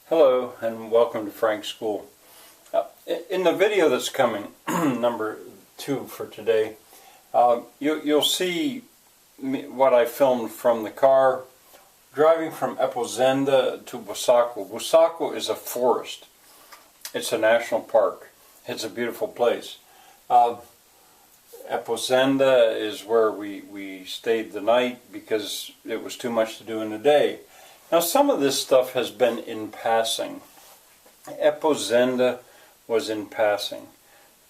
Hello and welcome to Frank's School. In the video that's coming, number 2 for today, you'll see what I filmed from the car driving from Eposende to Bussaco. Bussaco is a forest. It's a national park. It's a beautiful place. Eposende is where we stayed the night because it was too much to do in the day. Now, some of this stuff has been in passing. Eposende was in passing.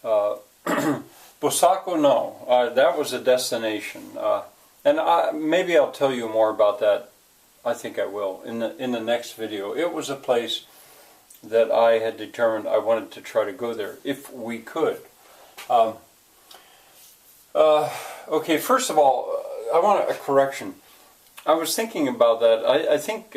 Bussaco, no. That was a destination. And maybe I'll tell you more about that. I think I will in the next video. It was a place that I had determined I wanted to try to go there if we could. Okay, first of all, I want a correction. I was thinking about that. I think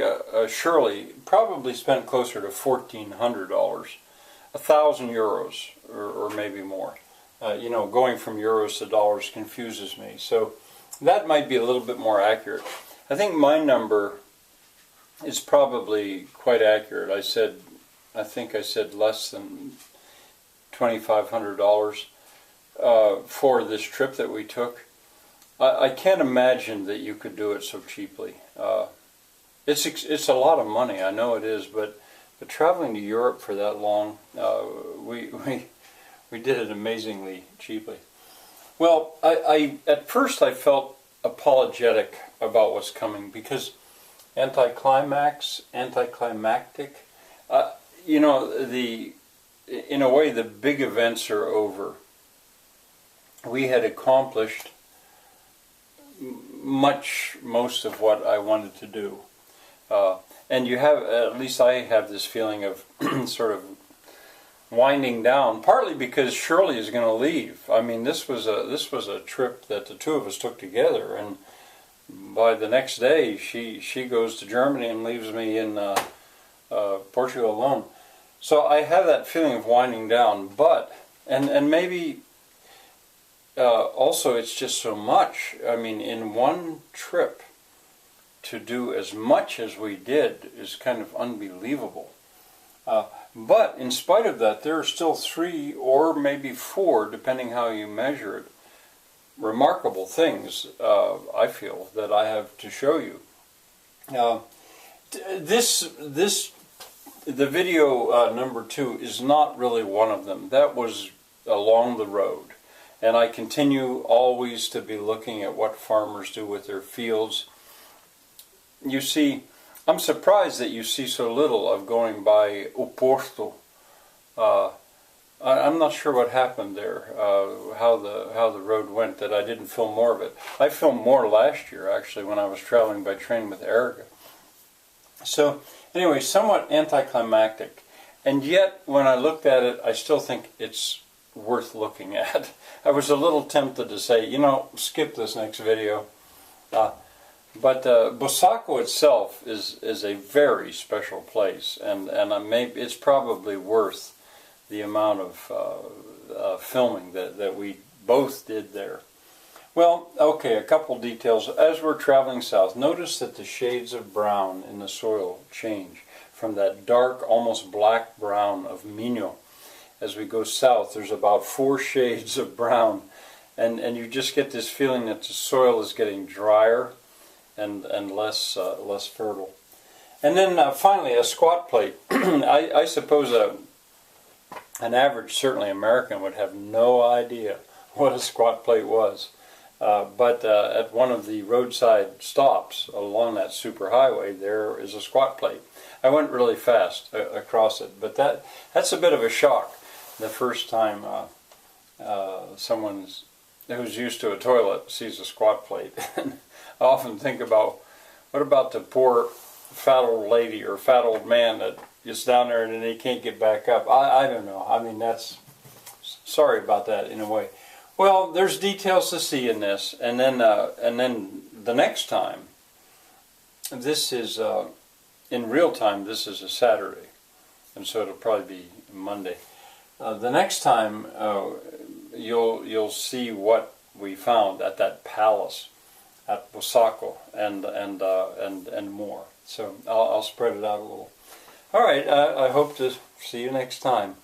Shirley probably spent closer to $1,400, 1,000 euros, or maybe more. Going from euros to dollars confuses me. So that might be a little bit more accurate. I think my number is probably quite accurate. I think I said less than $2,500 for this trip that we took. I can't imagine that you could do it so cheaply. It's a lot of money, I know it is, but traveling to Europe for that long, we did it amazingly cheaply. Well, at first I felt apologetic about what's coming because anticlimactic, in a way the big events are over. We had accomplished most of what I wanted to do, and at least I have this feeling of sort of winding down. Partly because Shirley is going to leave. I mean, this was a trip that the two of us took together, and by the next day she goes to Germany and leaves me in Portugal alone. So I have that feeling of winding down, but and maybe. Also, it's just so much. I mean, in one trip, to do as much as we did is kind of unbelievable. But in spite of that, there are still 3 or maybe 4, depending how you measure it, remarkable things, I feel, that I have to show you. The video number 2 is not really one of them. That was along the road. And I continue always to be looking at what farmers do with their fields. You see, I'm surprised that you see so little of going by Porto. I'm not sure what happened there, how the road went, that I didn't film more of it. I filmed more last year, actually, when I was traveling by train with Erica. So, anyway, somewhat anticlimactic. And yet, when I looked at it, I still think it's worth looking at. I was a little tempted to say, skip this next video. But Bussaco itself is a very special place, and it's probably worth the amount of filming that we both did there. Well, okay, a couple details. As we're traveling south, notice that the shades of brown in the soil change from that dark, almost black brown of Minho. As we go south, there's about 4 shades of brown, and you just get this feeling that the soil is getting drier and less fertile. And then finally, a squat plate. I suppose an average, certainly American, would have no idea what a squat plate was. But at one of the roadside stops along that superhighway, there is a squat plate. I went really fast across it, but that's a bit of a shock. The first time someone who's used to a toilet sees a squat plate. I often think about, what about the poor fat old lady or fat old man that gets down there and then he can't get back up? I don't know. I mean, sorry about that in a way. Well, there's details to see in this, and then the next time, this is in real time. This is a Saturday, and so it'll probably be Monday. The next time you'll see what we found at that palace at Bussaco and more. So I'll spread it out a little. All right, I hope to see you next time.